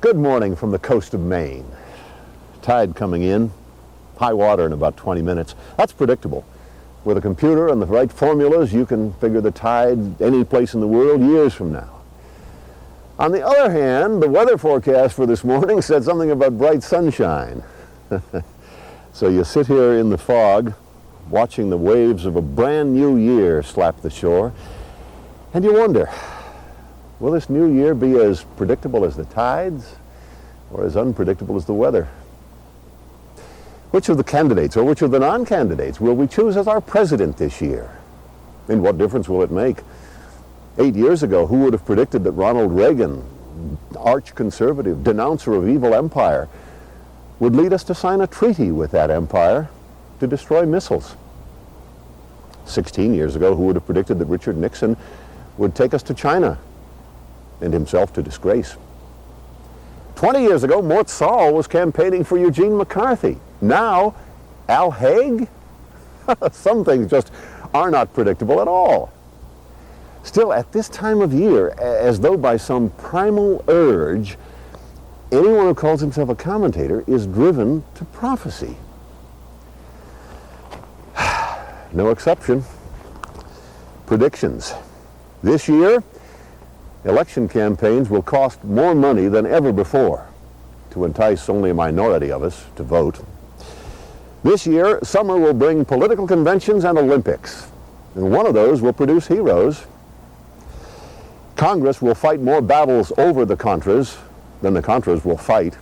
Good morning from the coast of Maine. Tide coming in, high water in about 20 minutes. That's predictable. With a computer and the right formulas, you can figure the tide any place in the world years from now. On the other hand, the weather forecast for this morning said something about bright sunshine. So you sit here in the fog, watching the waves of a brand new year slap the shore, and you wonder, will this new year be as predictable as the tides or as unpredictable as the weather? Which of the candidates or which of the non-candidates will we choose as our president this year? And what difference will it make? 8 years ago, who would have predicted that Ronald Reagan, arch-conservative, denouncer of evil empire, would lead us to sign a treaty with that empire to destroy missiles? 16 years ago, who would have predicted that Richard Nixon would take us to China and himself to disgrace? 20 years ago, Mort Saul was campaigning for Eugene McCarthy. Now, Al Haig? Some things just are not predictable at all. Still, at this time of year, as though by some primal urge, anyone who calls himself a commentator is driven to prophecy. No exception. Predictions. This year, election campaigns will cost more money than ever before to entice only a minority of us to vote. This year, summer will bring political conventions and Olympics, and one of those will produce heroes. Congress will fight more battles over the Contras than the Contras will fight.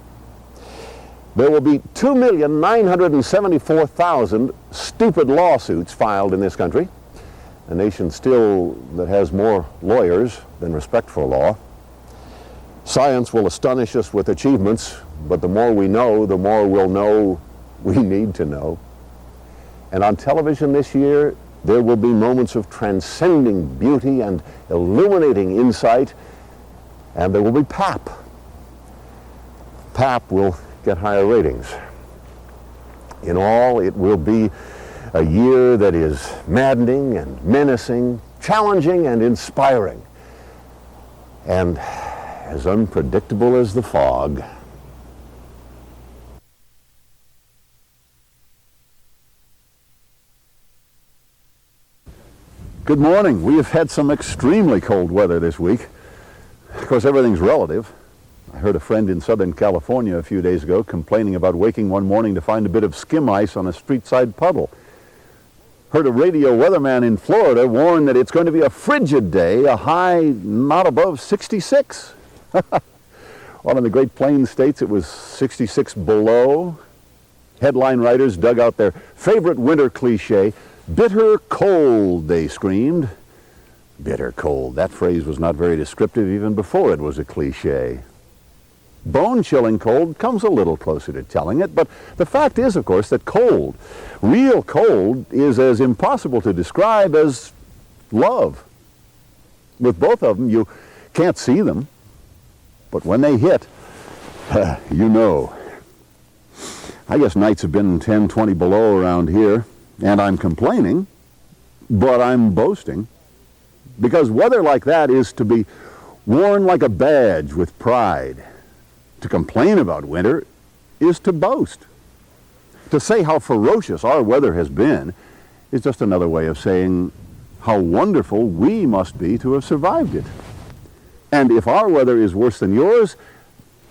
There will be 2,974,000 stupid lawsuits filed in this country, a nation still that has more lawyers than respect for law. Science will astonish us with achievements, but the more we know, the more we'll know we need to know. And on television this year, there will be moments of transcending beauty and illuminating insight, and there will be pap. Pap will get higher ratings. In all, it will be a year that is maddening and menacing, challenging and inspiring, and as unpredictable as the fog. Good morning. We have had some extremely cold weather this week. Of course, everything's relative. I heard a friend in Southern California a few days ago complaining about waking one morning to find a bit of skim ice on a street-side puddle. Heard a radio weatherman in Florida warn that it's going to be a frigid day, a high not above 66. Well, in the Great Plains states, it was 66 below. Headline writers dug out their favorite winter cliche, "Bitter cold," they screamed. Bitter cold. That phrase was not very descriptive even before it was a cliche. Bone-chilling cold comes a little closer to telling it, but the fact is, of course, that cold, real cold, is as impossible to describe as love. With both of them, you can't see them, but when they hit, you know. I guess nights have been 10, 20 below around here, and I'm complaining, but I'm boasting, because weather like that is to be worn like a badge with pride. To complain about winter is to boast. To say how ferocious our weather has been is just another way of saying how wonderful we must be to have survived it. And if our weather is worse than yours,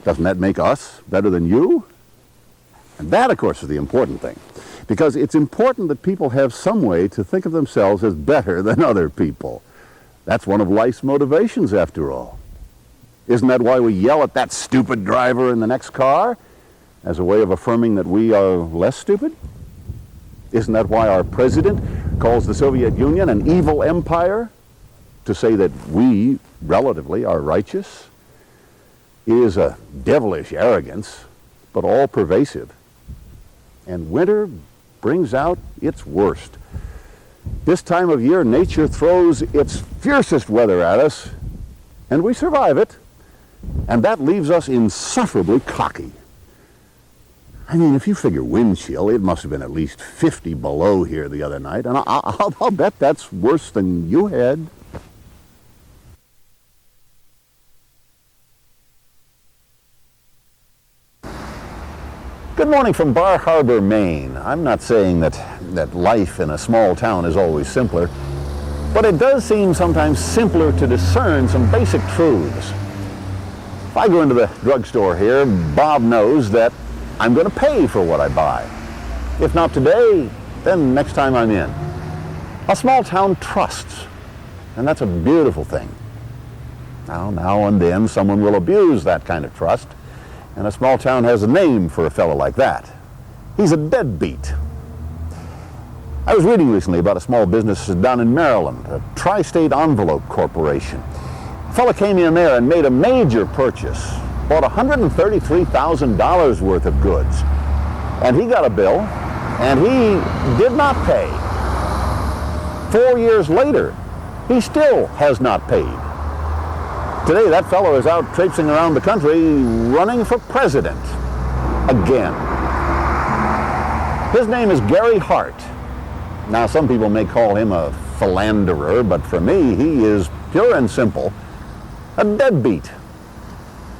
doesn't that make us better than you? And that, of course, is the important thing. Because it's important that people have some way to think of themselves as better than other people. That's one of life's motivations, after all. Isn't that why we yell at that stupid driver in the next car as a way of affirming that we are less stupid? Isn't that why our president calls the Soviet Union an evil empire to say that we, relatively, are righteous? It is a devilish arrogance, but all pervasive. And winter brings out its worst. This time of year, nature throws its fiercest weather at us, and we survive it. And that leaves us insufferably cocky. I mean, if you figure wind chill, it must have been at least 50 below here the other night, and I'll bet that's worse than you had. Good morning from Bar Harbor, Maine. I'm not saying that life in a small town is always simpler, but it does seem sometimes simpler to discern some basic truths. If I go into the drugstore here, Bob knows that I'm going to pay for what I buy. If not today, then next time I'm in. A small town trusts, and that's a beautiful thing. Now and then someone will abuse that kind of trust, and a small town has a name for a fellow like that. He's a deadbeat. I was reading recently about a small business down in Maryland, a Tri-State Envelope Corporation. A fellow came in there and made a major purchase, bought $133,000 worth of goods, and he got a bill, and he did not pay. 4 years later, he still has not paid. Today, that fellow is out traipsing around the country running for president again. His name is Gary Hart. Now, some people may call him a philanderer, but for me, he is pure and simple a deadbeat.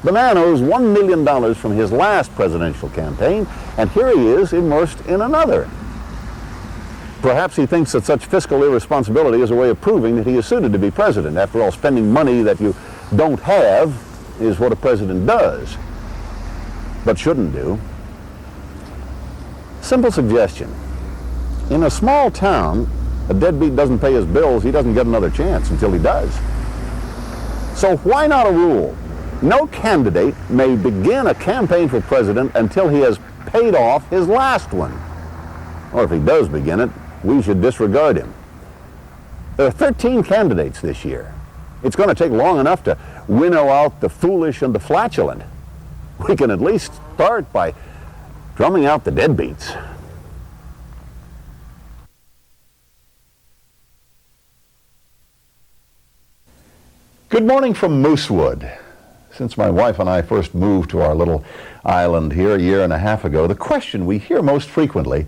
The man owes $1 million from his last presidential campaign, and here he is immersed in another. Perhaps he thinks that such fiscal irresponsibility is a way of proving that he is suited to be president. After all, spending money that you don't have is what a president does, but shouldn't do. Simple suggestion. In a small town, a deadbeat doesn't pay his bills, he doesn't get another chance until he does. So why not a rule? No candidate may begin a campaign for president until he has paid off his last one. Or if he does begin it, we should disregard him. There are 13 candidates this year. It's going to take long enough to winnow out the foolish and the flatulent. We can at least start by drumming out the deadbeats. Good morning from Moosewood. Since my wife and I first moved to our little island here a year and a half ago, the question we hear most frequently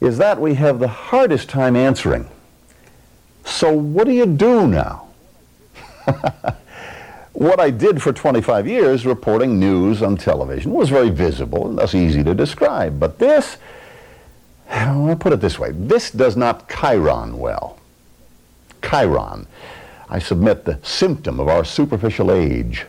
is that we have the hardest time answering. So what do you do now? What I did for 25 years, reporting news on television, was very visible and thus easy to describe. But this, I'll put it this way, this does not chiron well. Chiron, I submit, the symptom of our superficial age.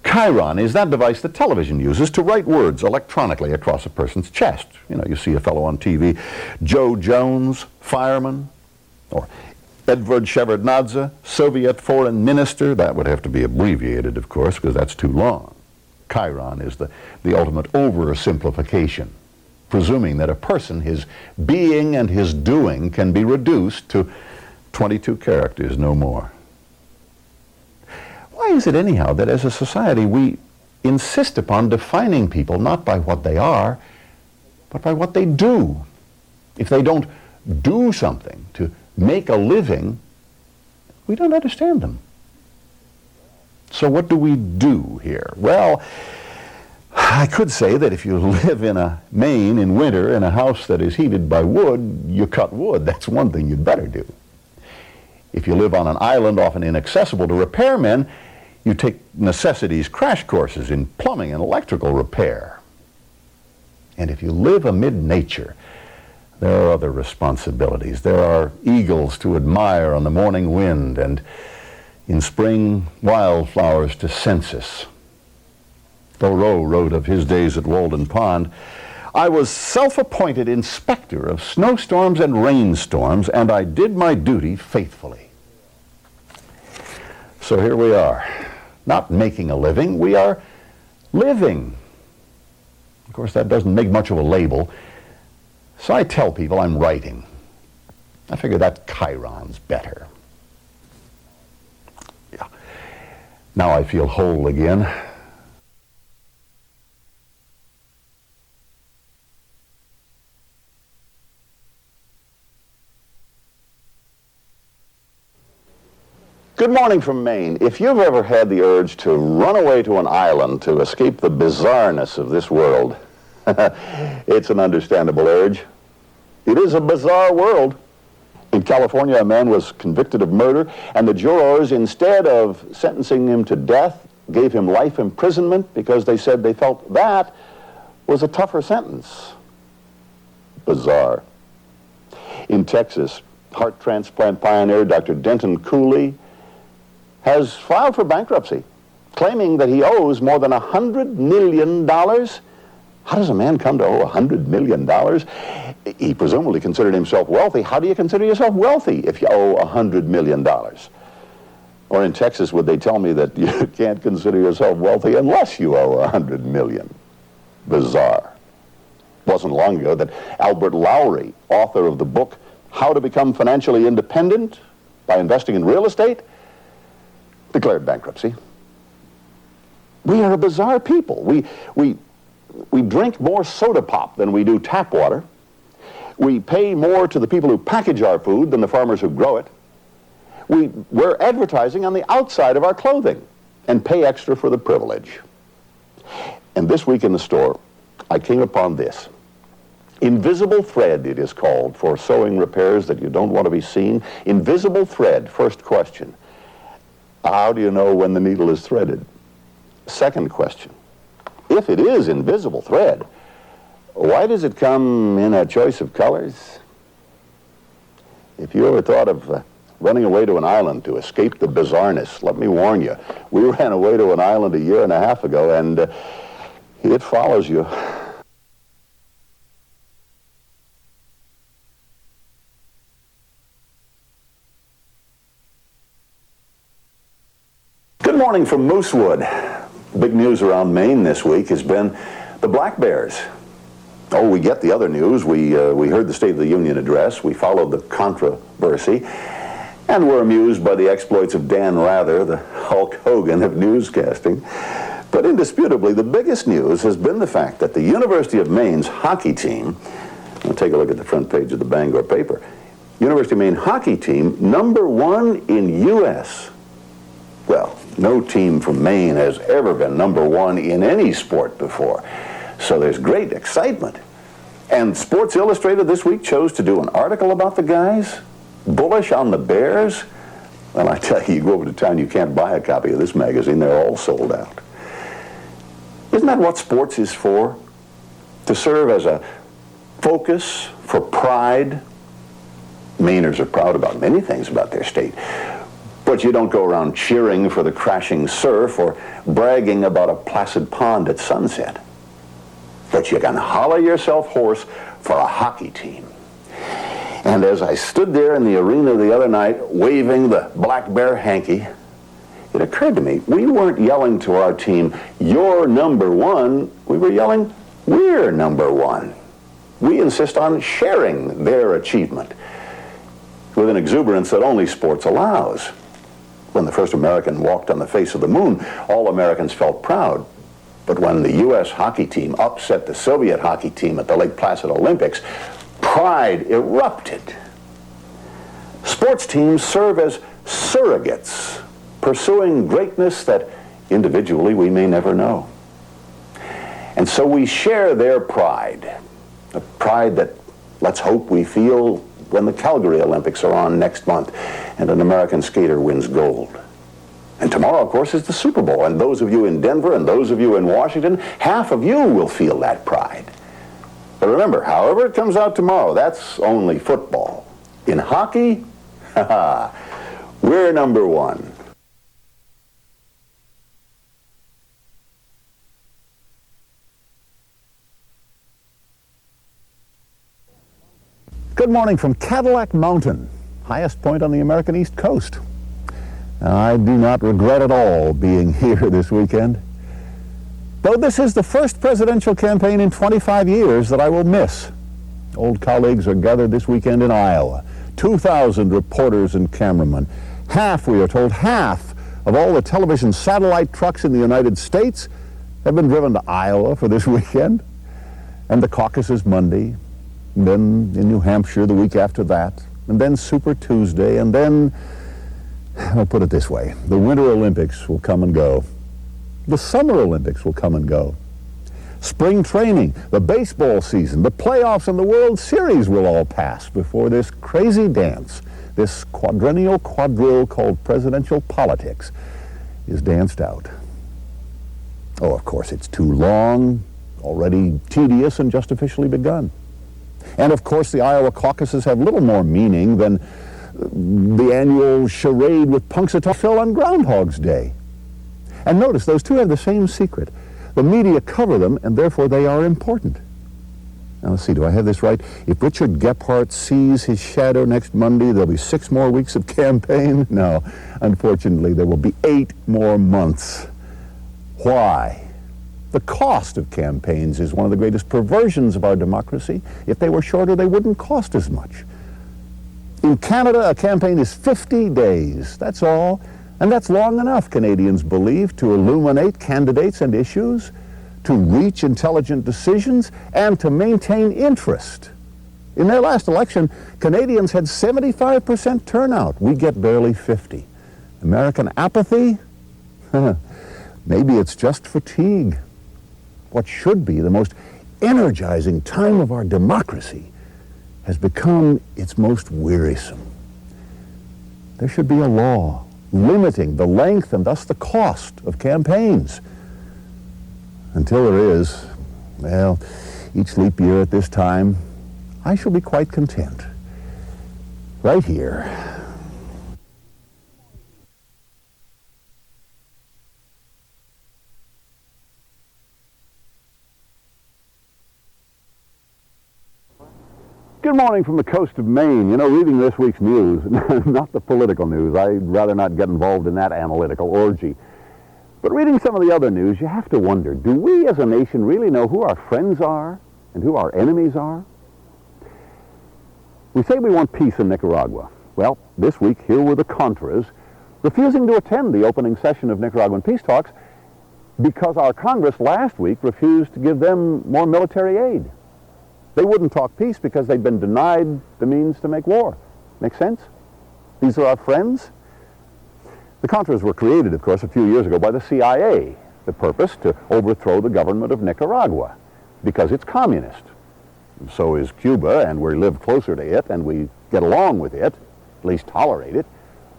Chiron is that device that television uses to write words electronically across a person's chest. You know, you see a fellow on TV, Joe Jones, fireman, or Edvard Shevardnadze, Soviet foreign minister. That would have to be abbreviated, of course, because that's too long. Chiron is the ultimate oversimplification, presuming that a person, his being and his doing, can be reduced to 22 characters, no more. Why is it anyhow that as a society we insist upon defining people not by what they are, but by what they do? If they don't do something to make a living, we don't understand them. So what do we do here? Well, I could say that if you live in Maine in winter in a house that is heated by wood, you cut wood. That's one thing you'd better do. If you live on an island often inaccessible to repairmen, you take necessities crash courses in plumbing and electrical repair. And if you live amid nature, there are other responsibilities. There are eagles to admire on the morning wind, and in spring, wildflowers to census. Thoreau wrote of his days at Walden Pond, "I was self-appointed inspector of snowstorms and rainstorms, and I did my duty faithfully." So here we are, not making a living, we are living. Of course, that doesn't make much of a label, so I tell people I'm writing. I figure that chiron's better. Yeah. Now I feel whole again. Good morning from Maine. If you've ever had the urge to run away to an island to escape the bizarreness of this world, it's an understandable urge. It is a bizarre world. In California, a man was convicted of murder, and the jurors, instead of sentencing him to death, gave him life imprisonment because they said they felt that was a tougher sentence. Bizarre. In Texas, heart transplant pioneer Dr. Denton Cooley has filed for bankruptcy, claiming that he owes more than $100 million. How does a man come to owe $100 million? He presumably considered himself wealthy. How do you consider yourself wealthy if you owe $100 million? Or in Texas, would they tell me that you can't consider yourself wealthy unless you owe $100 million? Bizarre. Wasn't long ago that Albert Lowry, author of the book How to Become Financially Independent by Investing in Real Estate, declared bankruptcy. We are a bizarre people. We drink more soda pop than we do tap water. We pay more to the people who package our food than the farmers who grow it. We wear advertising on the outside of our clothing and pay extra for the privilege. And this week in the store, I came upon this. Invisible thread, it is called, for sewing repairs that you don't want to be seen. Invisible thread, first question. How do you know when the needle is threaded? Second question. If it is invisible thread, why does it come in a choice of colors? If you ever thought of running away to an island to escape the bizarreness, let me warn you, we ran away to an island a year and a half ago, and it follows you. Good morning from Moosewood. Big news around Maine this week has been the black bears. Oh, we get the other news. We heard the State of the Union address. We followed the controversy. And we're amused by the exploits of Dan Rather, the Hulk Hogan of newscasting. But indisputably, the biggest news has been the fact that the University of Maine's hockey team, we'll take a look at the front page of the Bangor paper, University of Maine hockey team, #1 in U.S. Well, no team from Maine has ever been #1 in any sport before. So there's great excitement. And Sports Illustrated this week chose to do an article about the guys, bullish on the Bears. Well, I tell you, you go over to town, you can't buy a copy of this magazine. They're all sold out. Isn't that what sports is for? To serve as a focus for pride. Mainers are proud about many things about their state. But you don't go around cheering for the crashing surf or bragging about a placid pond at sunset. But you can holler yourself hoarse for a hockey team. And as I stood there in the arena the other night waving the black bear hanky, it occurred to me, we weren't yelling to our team, "You're #1." We were yelling, "We're #1." We insist on sharing their achievement with an exuberance that only sports allows. When the first American walked on the face of the moon, all Americans felt proud. But when the U.S. hockey team upset the Soviet hockey team at the Lake Placid Olympics, pride erupted. Sports teams serve as surrogates, pursuing greatness that individually we may never know. And so we share their pride, a pride that let's hope we feel when the Calgary Olympics are on next month and an American skater wins gold. And tomorrow, of course, is the Super Bowl, and those of you in Denver and those of you in Washington, half of you will feel that pride. But remember, however it comes out tomorrow, that's only football. In hockey, we're #1. Good morning from Cadillac Mountain, highest point on the American East Coast. I do not regret at all being here this weekend, though this is the first presidential campaign in 25 years that I will miss. Old colleagues are gathered this weekend in Iowa. 2,000 reporters and cameramen. Half, we are told, half of all the television satellite trucks in the United States have been driven to Iowa for this weekend. And the caucus is Monday, and then in New Hampshire the week after that, and then Super Tuesday, and then, I'll put it this way, the Winter Olympics will come and go. The Summer Olympics will come and go. Spring training, the baseball season, the playoffs, and the World Series will all pass before this crazy dance, this quadrennial quadrille called presidential politics, is danced out. Oh, of course, it's too long, already tedious and just officially begun. And of course, the Iowa caucuses have little more meaning than the annual charade with Punxsutawney Phil on Groundhog's Day. And notice, those two have the same secret. The media cover them, and therefore they are important. Now, let's see, do I have this right? If Richard Gephardt sees his shadow next Monday, there'll be 6 more weeks of campaign? No, unfortunately, there will be 8 more months. Why? The cost of campaigns is one of the greatest perversions of our democracy. If they were shorter, they wouldn't cost as much. In Canada, a campaign is 50 days, that's all. And that's long enough, Canadians believe, to illuminate candidates and issues, to reach intelligent decisions, and to maintain interest. In their last election, Canadians had 75% turnout. We get barely 50. American apathy? Maybe it's just fatigue. What should be the most energizing time of our democracy has become its most wearisome. There should be a law limiting the length and thus the cost of campaigns. Until there is, well, each leap year at this time, I shall be quite content. Right here. Good morning from the coast of Maine. You know, reading this week's news, not the political news, I'd rather not get involved in that analytical orgy. But reading some of the other news, you have to wonder, do we as a nation really know who our friends are and who our enemies are? We say we want peace in Nicaragua. Well, this week, here were the Contras refusing to attend the opening session of Nicaraguan peace talks because our Congress last week refused to give them more military aid. They wouldn't talk peace because they'd been denied the means to make war. Make sense? These are our friends. The Contras were created, of course, a few years ago by the CIA, the purpose to overthrow the government of Nicaragua because it's communist. So is Cuba, and we live closer to it, and we get along with it, at least tolerate it.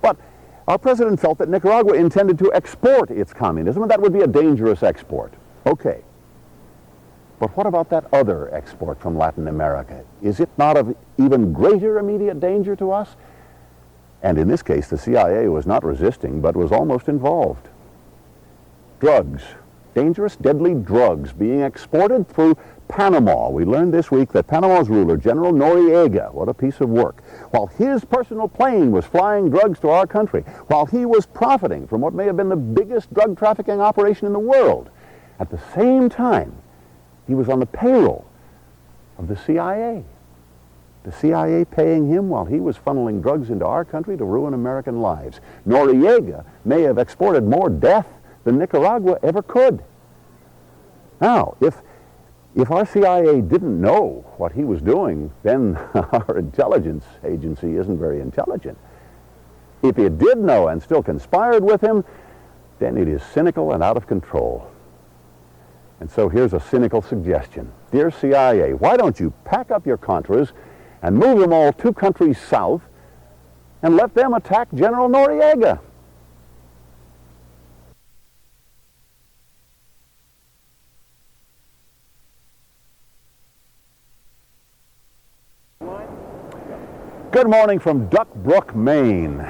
But our president felt that Nicaragua intended to export its communism, and that would be a dangerous export. Okay. But what about that other export from Latin America? Is it not of even greater immediate danger to us? And in this case, the CIA was not resisting, but was almost involved. Drugs, dangerous, deadly drugs being exported through Panama. We learned this week that Panama's ruler, General Noriega, what a piece of work, while his personal plane was flying drugs to our country, while he was profiting from what may have been the biggest drug trafficking operation in the world, at the same time, he was on the payroll of the CIA. The CIA paying him while he was funneling drugs into our country to ruin American lives. Noriega may have exported more death than Nicaragua ever could. Now, if our CIA didn't know what he was doing, then our intelligence agency isn't very intelligent. If it did know and still conspired with him, then it is cynical and out of control. And so here's a cynical suggestion. Dear CIA, why don't you pack up your Contras and move them all 2 countries south and let them attack General Noriega? Good morning from Duck Brook, Maine.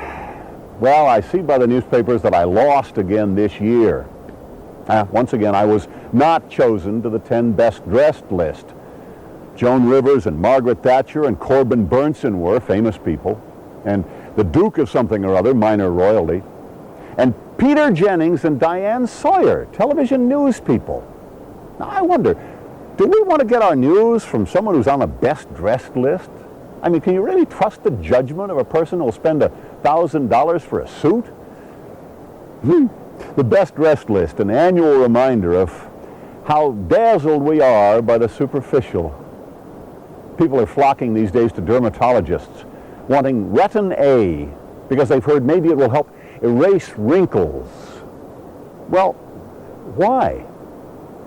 Well, I see by the newspapers that I lost again this year. Once again, I was not chosen to the 10 best dressed list. Joan Rivers and Margaret Thatcher and Corbin Burnson were famous people, and the Duke of something or other, minor royalty, and Peter Jennings and Diane Sawyer, television news people. Now, I wonder, do we want to get our news from someone who's on a best dressed list? I mean, can you really trust the judgment of a person who will spend $1,000 for a suit? The best dressed list, an annual reminder of how dazzled we are by the superficial. People are flocking these days to dermatologists, wanting Retin A, because they've heard maybe it will help erase wrinkles. Well, why?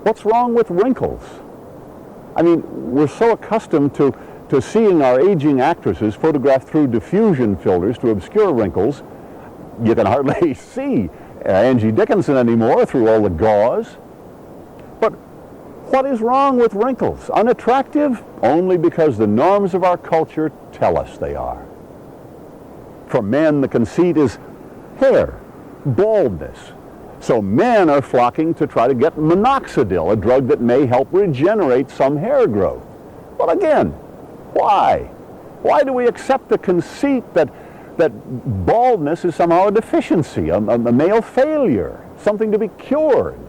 What's wrong with wrinkles? I mean, we're so accustomed to seeing our aging actresses photographed through diffusion filters to obscure wrinkles. You can hardly see Angie Dickinson anymore through all the gauze. But What is wrong with wrinkles? Unattractive? Only because the norms of our culture tell us they are. For men, the conceit is hair, baldness. So men are flocking to try to get minoxidil, a drug that may help regenerate some hair growth. Well, again, why? Why do we accept the conceit that baldness is somehow a deficiency, a male failure, something to be cured?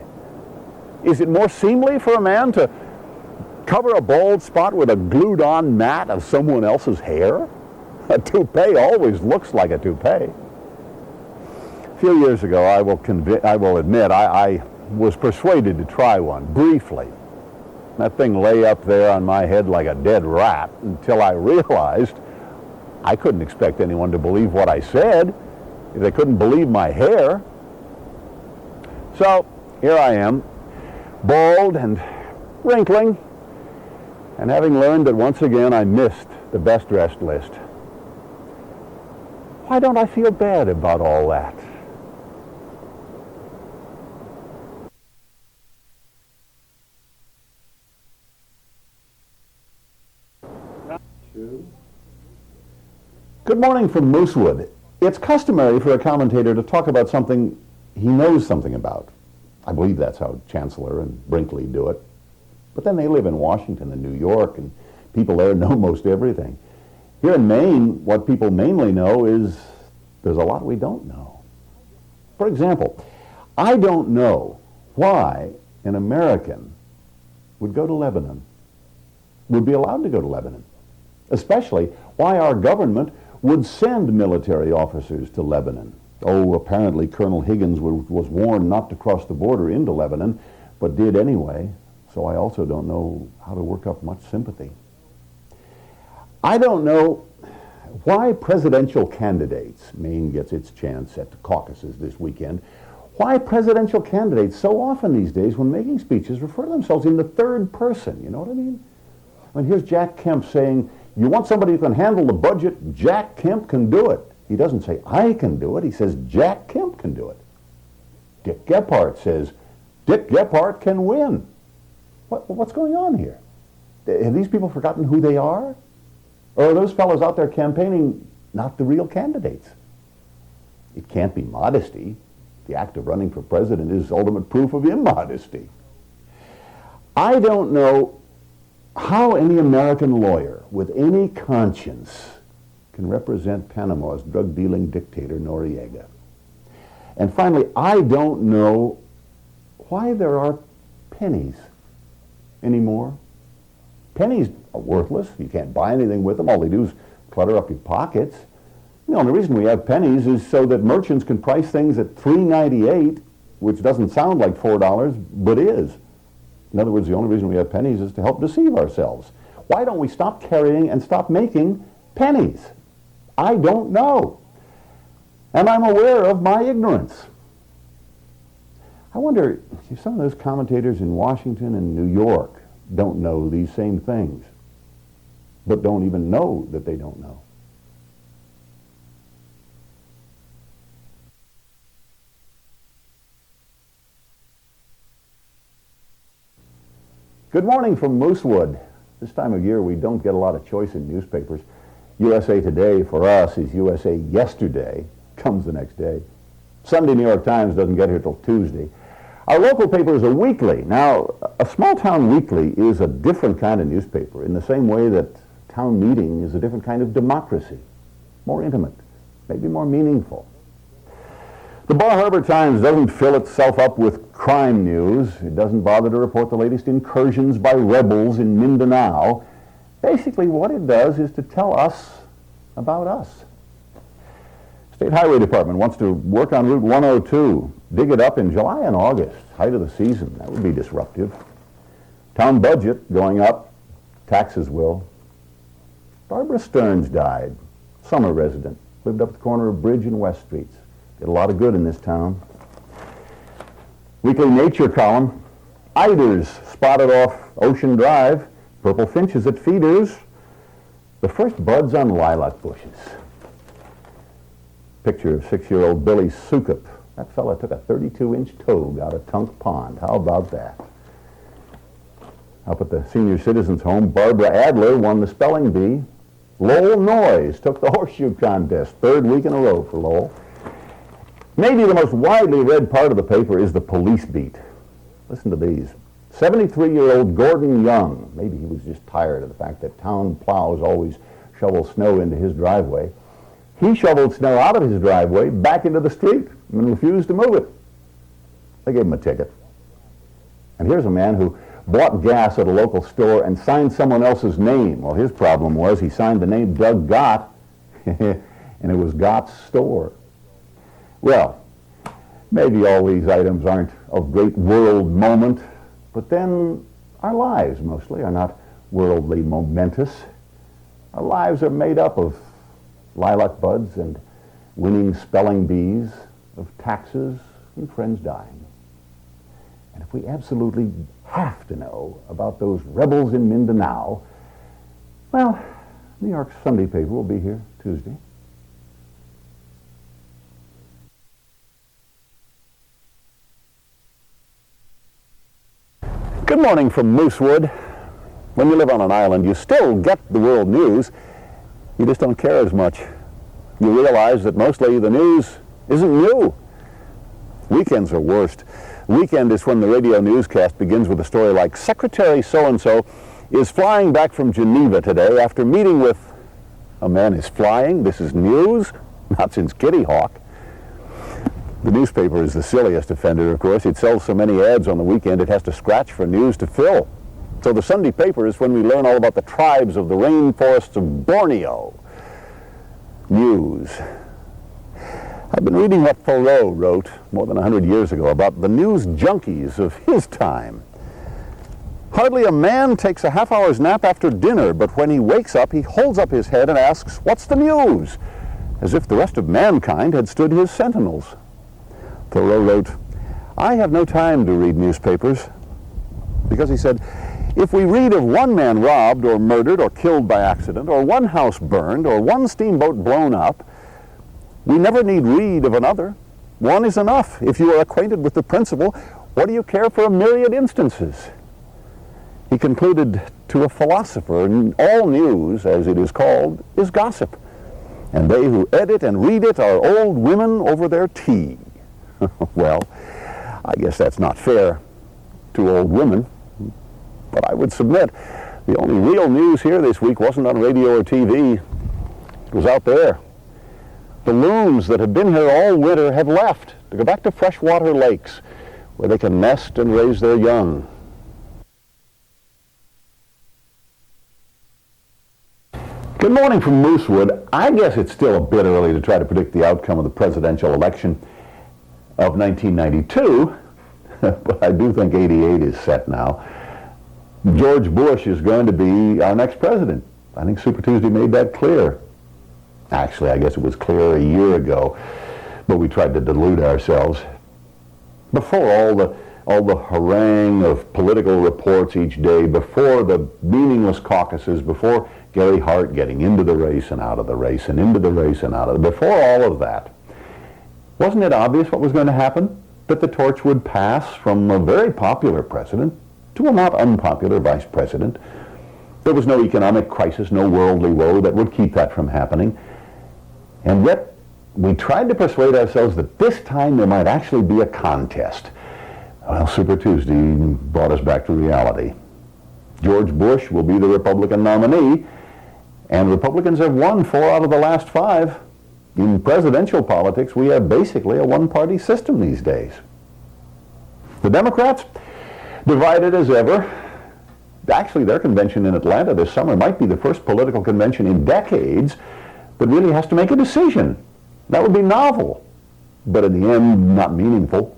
Is it more seemly for a man to cover a bald spot with a glued-on mat of someone else's hair? A toupee always looks like a toupee. A few years ago, I will admit, I was persuaded to try one, briefly. That thing lay up there on my head like a dead rat until I realized I couldn't expect anyone to believe what I said if they couldn't believe my hair. So here I am, bald and wrinkling, and having learned that once again I missed the best dressed list. Why don't I feel bad about all that? Good morning from Moosewood. It's customary for a commentator to talk about something he knows something about. I believe that's how Chancellor and Brinkley do it. But then they live in Washington and New York, and people there know most everything. Here in Maine, what people mainly know is there's a lot we don't know. For example, I don't know why an American would go to Lebanon, would be allowed to go to Lebanon, especially why our government would send military officers to Lebanon. Oh, apparently Colonel Higgins was warned not to cross the border into Lebanon, but did anyway, so I also don't know how to work up much sympathy. I don't know why presidential candidates, Maine gets its chance at the caucuses this weekend, why presidential candidates so often these days when making speeches refer to themselves in the third person, you know what I mean? I mean, here's Jack Kemp saying, you want somebody who can handle the budget, Jack Kemp can do it. He doesn't say, I can do it. He says, Jack Kemp can do it. Dick Gephardt says, Dick Gephardt can win. What's going on here? Have these people forgotten who they are? Or are those fellows out there campaigning not the real candidates? It can't be modesty. The act of running for president is ultimate proof of immodesty. I don't know how any American lawyer with any conscience can represent Panama's drug-dealing dictator Noriega. And finally, I don't know why there are pennies anymore. Pennies are worthless. You can't buy anything with them. All they do is clutter up your pockets. You know, and the reason we have pennies is so that merchants can price things at $3.98, which doesn't sound like $4, but is. In other words, the only reason we have pennies is to help deceive ourselves. Why don't we stop carrying and stop making pennies? I don't know. And I'm aware of my ignorance. I wonder if some of those commentators in Washington and New York don't know these same things, but don't even know that they don't know. Good morning from Moosewood. This time of year we don't get a lot of choice in newspapers. USA Today for us is USA Yesterday, comes the next day. Sunday New York Times doesn't get here till Tuesday. Our local paper is a weekly. Now, a small town weekly is a different kind of newspaper in the same way that town meeting is a different kind of democracy. More intimate, maybe more meaningful. The Bar Harbor Times doesn't fill itself up with crime news. It doesn't bother to report the latest incursions by rebels in Mindanao. Basically, what it does is to tell us about us. State Highway Department wants to work on Route 102, dig it up in July and August, height of the season. That would be disruptive. Town budget going up, taxes will. Barbara Stearns died, summer resident, lived up the corner of Bridge and West Streets. Did a lot of good in this town. Weekly Nature column, eiders spotted off Ocean Drive, purple finches at feeders, the first buds on lilac bushes. Picture of 6-year-old Billy Sukup. That fella took a 32-inch toad out of Tunk Pond. How about that? Up at the senior citizens home, Barbara Adler won the spelling bee. Lowell Noyes took the horseshoe contest, third week in a row for Lowell. Maybe the most widely read part of the paper is the police beat. Listen to these. 73-year-old Gordon Young, maybe he was just tired of the fact that town plows always shovel snow into his driveway. He shoveled snow out of his driveway back into the street and refused to move it. They gave him a ticket. And here's a man who bought gas at a local store and signed someone else's name. Well, his problem was he signed the name Doug Gott, and it was Gott's store. Well, maybe all these items aren't of great world moment, but then our lives mostly are not worldly momentous. Our lives are made up of lilac buds and winning spelling bees, of taxes and friends dying. And if we absolutely have to know about those rebels in Mindanao, well, New York's Sunday paper will be here Tuesday. Good morning from Moosewood. When you live on an island, you still get the world news. You just don't care as much. You realize that mostly the news isn't new. Weekends are worst. Weekend is when the radio newscast begins with a story like Secretary so-and-so is flying back from Geneva today after meeting with a man is flying. This is news, not since Kitty Hawk. The newspaper is the silliest offender, of course. It sells so many ads on the weekend it has to scratch for news to fill. So the Sunday paper is when we learn all about the tribes of the rainforests of Borneo. News. I've been reading what Thoreau wrote more than 100 years ago about the news junkies of his time. Hardly a man takes a half-hour's nap after dinner, but when he wakes up, he holds up his head and asks, "What's the news?" As if the rest of mankind had stood his sentinels. Thoreau wrote, "I have no time to read newspapers," because he said, if we read of one man robbed or murdered or killed by accident, or one house burned, or one steamboat blown up, we never need read of another. One is enough. If you are acquainted with the principle, what do you care for a myriad instances? He concluded to a philosopher, all news, as it is called, is gossip, and they who edit and read it are old women over their tea. Well, I guess that's not fair to old women, but I would submit the only real news here this week wasn't on radio or TV. It was out there. The loons that have been here all winter have left to go back to freshwater lakes where they can nest and raise their young. Good morning from Moosewood. I guess it's still a bit early to try to predict the outcome of the presidential election of 1992, but I do think 88 is set now. George Bush is going to be our next president. I think Super Tuesday made that clear. Actually, I guess it was clear a year ago, but we tried to delude ourselves. Before all the harangue of political reports each day, before the meaningless caucuses, before Gary Hart getting into the race and out of the race and into the race and out of it, before all of that, wasn't it obvious what was going to happen? That the torch would pass from a very popular president to a not unpopular vice president. There was no economic crisis, no worldly woe that would keep that from happening. And yet, we tried to persuade ourselves that this time there might actually be a contest. Well, Super Tuesday brought us back to reality. George Bush will be the Republican nominee, and Republicans have won 4 out of the last 5. In presidential politics, we have basically a one-party system these days. The Democrats, divided as ever. Actually, their convention in Atlanta this summer might be the first political convention in decades that really has to make a decision. That would be novel, but in the end, not meaningful.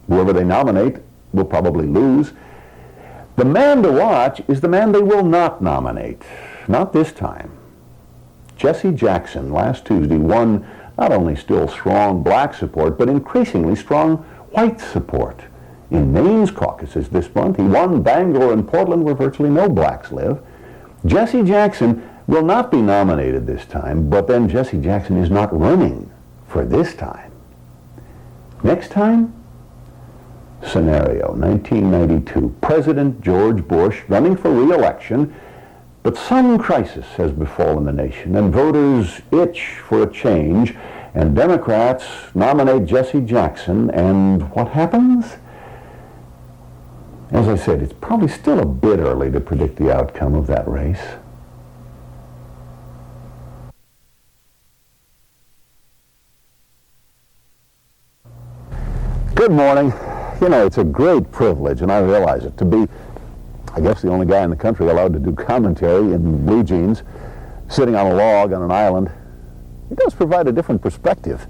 Whoever they nominate will probably lose. The man to watch is the man they will not nominate. Not this time. Jesse Jackson last Tuesday won not only still strong black support, but increasingly strong white support. In Maine's caucuses this month, he won Bangor and Portland, where virtually no blacks live. Jesse Jackson will not be nominated this time, but then Jesse Jackson is not running for this time. Next time, scenario, 1992. President George Bush running for re-election, but some crisis has befallen the nation, and voters itch for a change, and Democrats nominate Jesse Jackson, and what happens? As I said, it's probably still a bit early to predict the outcome of that race. Good morning. You know, it's a great privilege, and I realize it, to be, I guess, the only guy in the country allowed to do commentary in blue jeans, sitting on a log on an island. It does provide a different perspective.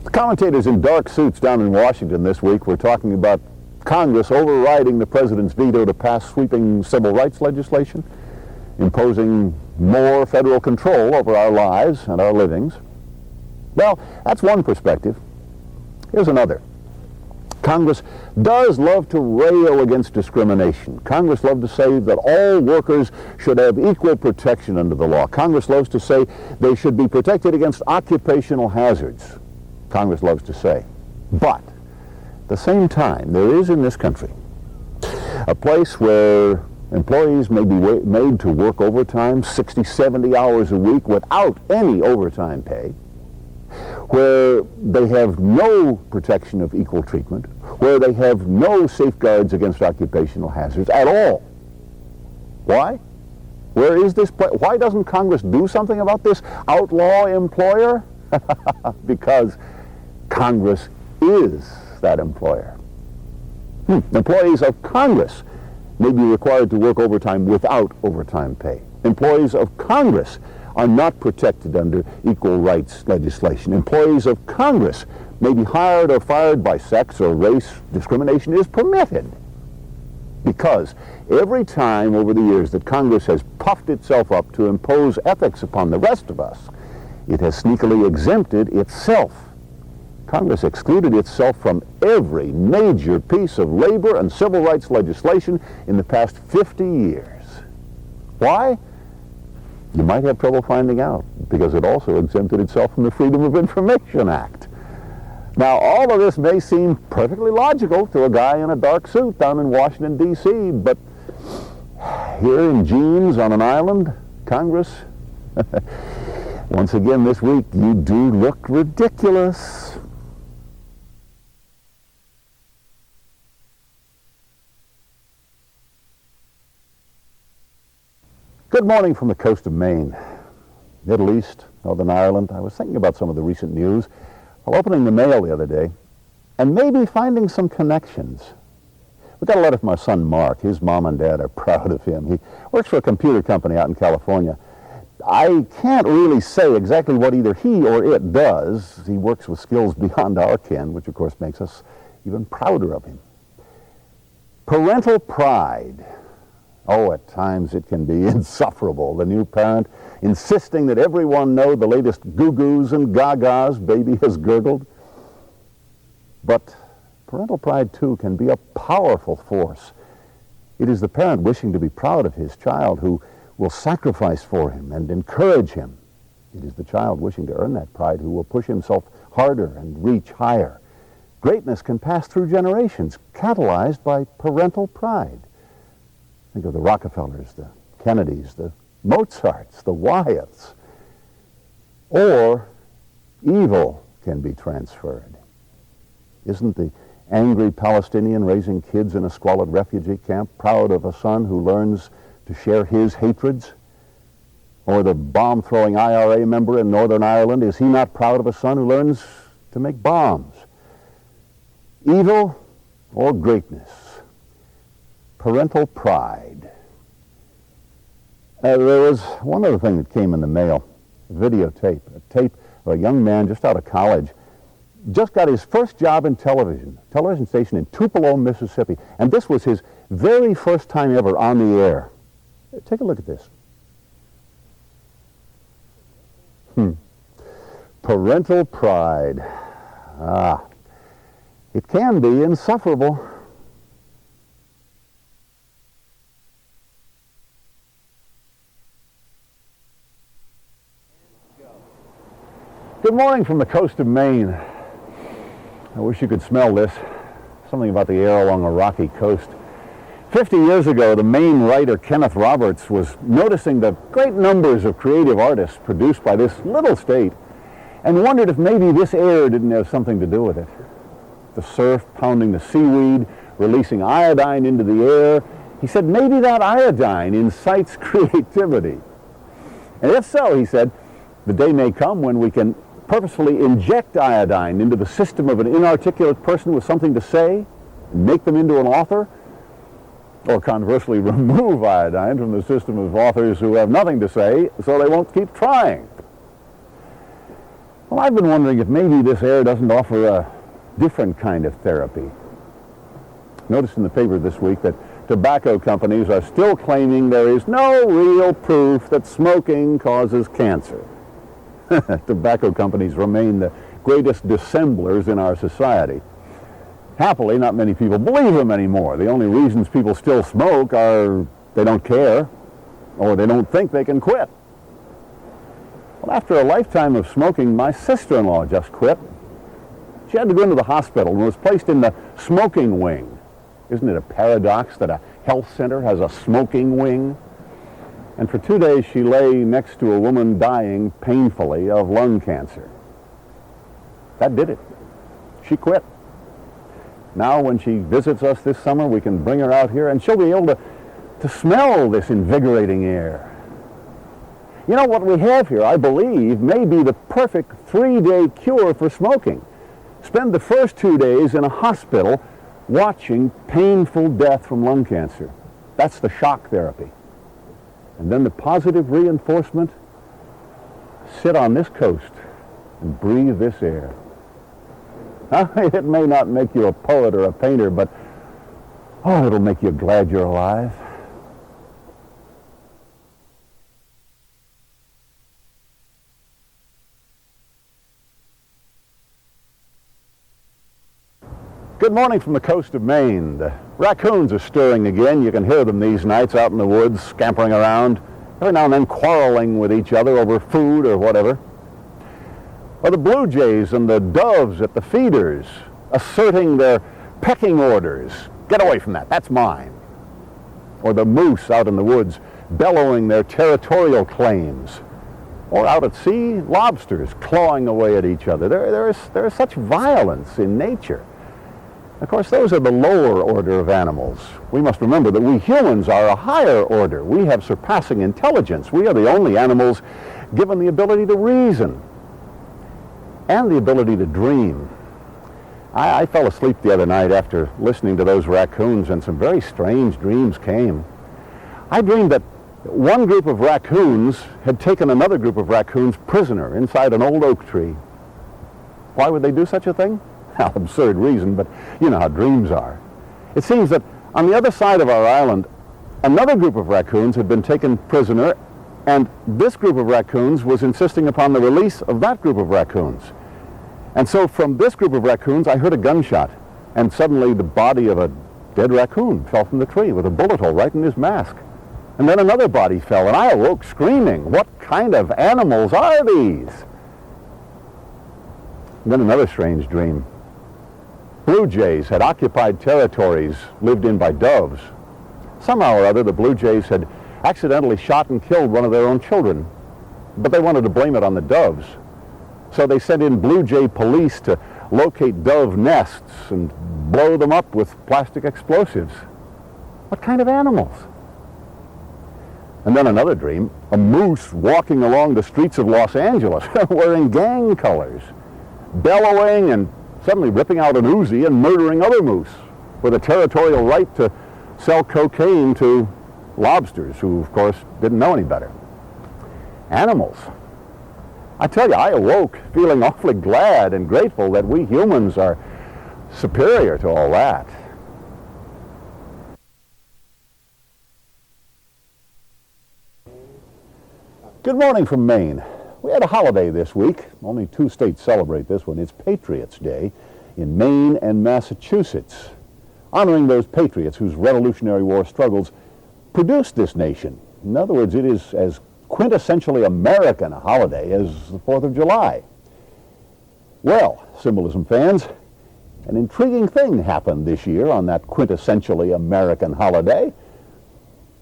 The commentators in dark suits down in Washington this week were talking about Congress overriding the president's veto to pass sweeping civil rights legislation, imposing more federal control over our lives and our livings. Well, that's one perspective. Here's another. Congress does love to rail against discrimination. Congress loves to say that all workers should have equal protection under the law. Congress loves to say they should be protected against occupational hazards. Congress loves to say. But at the same time, there is in this country a place where employees may be made to work overtime, 60, 70 hours a week without any overtime pay, where they have no protection of equal treatment, where they have no safeguards against occupational hazards at all. Why? Where is this place? Why doesn't Congress do something about this outlaw employer? Because Congress is that employer. Employees of Congress may be required to work overtime without overtime pay. Employees of Congress are not protected under equal rights legislation. Employees of Congress may be hired or fired by sex or race. Discrimination is permitted. Because every time over the years that Congress has puffed itself up to impose ethics upon the rest of us, it has sneakily exempted itself. Congress excluded itself from every major piece of labor and civil rights legislation in the past 50 years. Why? You might have trouble finding out, because it also exempted itself from the Freedom of Information Act. Now, all of this may seem perfectly logical to a guy in a dark suit down in Washington, D.C., but here in jeans on an island, Congress, once again this week, you do look ridiculous. Good morning from the coast of Maine, Middle East, Northern Ireland. I was thinking about some of the recent news while opening the mail the other day, and maybe finding some connections. We got a letter from our son Mark. His mom and dad are proud of him. He works for a computer company out in California. I can't really say exactly what either he or it does. He works with skills beyond our ken, which of course makes us even prouder of him. Parental pride. Oh, at times it can be insufferable. The new parent insisting that everyone know the latest goo-goos and gagas baby has gurgled. But parental pride, too, can be a powerful force. It is the parent wishing to be proud of his child who will sacrifice for him and encourage him. It is the child wishing to earn that pride who will push himself harder and reach higher. Greatness can pass through generations, catalyzed by parental pride. Think of the Rockefellers, the Kennedys, the Mozarts, the Wyeths. Or evil can be transferred. Isn't the angry Palestinian raising kids in a squalid refugee camp proud of a son who learns to share his hatreds? Or the bomb-throwing IRA member in Northern Ireland, is he not proud of a son who learns to make bombs? Evil or greatness? Parental pride. There was one other thing that came in the mail, a videotape, a tape of a young man just out of college, just got his first job in television station in Tupelo, Mississippi, and this was his very first time ever on the air. Take a look at this. Parental pride. It can be insufferable. Good morning from the coast of Maine. I wish you could smell this. something about the air along a rocky coast. 50 years ago, the Maine writer Kenneth Roberts was noticing the great numbers of creative artists produced by this little state and wondered if maybe this air didn't have something to do with it. The surf pounding the seaweed, releasing iodine into the air. He said maybe that iodine incites creativity. And if so, he said, the day may come when we can purposefully inject iodine into the system of an inarticulate person with something to say, and make them into an author, or conversely remove iodine from the system of authors who have nothing to say so they won't keep trying. Well, I've been wondering if maybe this air doesn't offer a different kind of therapy. Noticed in the paper this week that tobacco companies are still claiming there is no real proof that smoking causes cancer. Tobacco companies remain the greatest dissemblers in our society. Happily, not many people believe them anymore. The only reasons people still smoke are they don't care or they don't think they can quit. Well, after a lifetime of smoking, my sister-in-law just quit. She had to go into the hospital and was placed in the smoking wing. Isn't it a paradox that a health center has a smoking wing? And for 2 days she lay next to a woman dying painfully of lung cancer. That did it. She quit. Now when she visits us this summer, we can bring her out here and she'll be able to smell this invigorating air. You know, what we have here, I believe, may be the perfect 3-day cure for smoking. Spend the first 2 days in a hospital watching painful death from lung cancer. That's the shock therapy. And then the positive reinforcement, sit on this coast and breathe this air. It may not make you a poet or a painter, but it'll make you glad you're alive. Good morning from the coast of Maine. The raccoons are stirring again. You can hear them these nights out in the woods, scampering around, every now and then quarreling with each other over food or whatever. Or the blue jays and the doves at the feeders asserting their pecking orders. Get away from that, that's mine. Or the moose out in the woods bellowing their territorial claims. Or out at sea, lobsters clawing away at each other. There is such violence in nature. Of course, those are the lower order of animals. We must remember that we humans are a higher order. We have surpassing intelligence. We are the only animals given the ability to reason and the ability to dream. I fell asleep the other night after listening to those raccoons, and some very strange dreams came. I dreamed that one group of raccoons had taken another group of raccoons prisoner inside an old oak tree. Why would they do such a thing? Well, absurd reason, but you know how dreams are. It seems that on the other side of our island, another group of raccoons had been taken prisoner, and this group of raccoons was insisting upon the release of that group of raccoons. And so from this group of raccoons, I heard a gunshot, and suddenly the body of a dead raccoon fell from the tree with a bullet hole right in his mask. And then another body fell, and I awoke screaming, "What kind of animals are these?" And then another strange dream. Blue jays had occupied territories lived in by doves. Somehow or other, the blue jays had accidentally shot and killed one of their own children, but they wanted to blame it on the doves. So they sent in blue jay police to locate dove nests and blow them up with plastic explosives. What kind of animals? And then another dream, a moose walking along the streets of Los Angeles wearing gang colors, bellowing and suddenly ripping out an Uzi and murdering other moose with a territorial right to sell cocaine to lobsters, who, of course, didn't know any better. Animals. I tell you, I awoke feeling awfully glad and grateful that we humans are superior to all that. Good morning from Maine. We had a holiday this week. Only 2 states celebrate this one. It's Patriots' Day in Maine and Massachusetts, honoring those patriots whose Revolutionary War struggles produced this nation. In other words, it is as quintessentially American a holiday as the 4th of July. Well, symbolism fans, An intriguing thing happened this year on that quintessentially American holiday.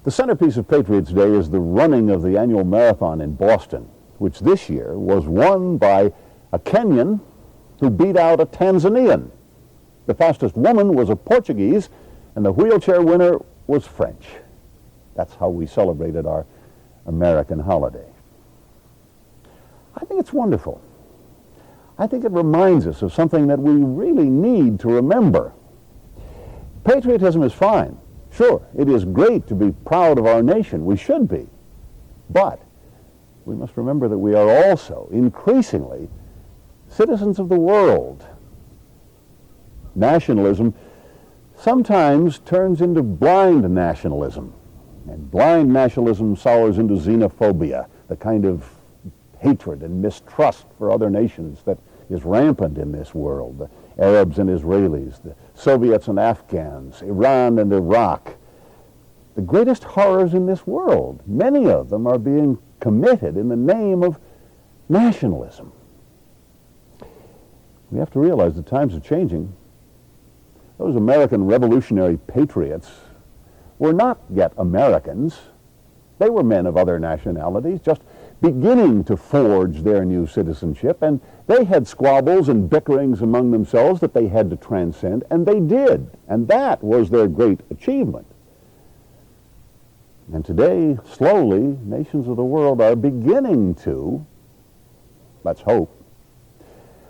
The centerpiece of Patriots Day is the running of the annual marathon in Boston, which this year was won by a Kenyan who beat out a Tanzanian. The fastest woman was a Portuguese, and the wheelchair winner was French. That's how we celebrated our American holiday. I think it's wonderful. I think it reminds us of something that we really need to remember. Patriotism is fine. Sure, it is great to be proud of our nation. We should be. But we must remember that we are also increasingly citizens of the world. Nationalism sometimes turns into blind nationalism. And blind nationalism sours into xenophobia, the kind of hatred and mistrust for other nations that is rampant in this world. The Arabs and Israelis, the Soviets and Afghans, Iran and Iraq. The greatest horrors in this world, many of them are being committed in the name of nationalism. We have to realize the times are changing. Those American revolutionary patriots were not yet Americans. They were men of other nationalities, just beginning to forge their new citizenship, and they had squabbles and bickerings among themselves that they had to transcend, and they did, and that was their great achievement. And today, slowly, nations of the world are beginning to, let's hope,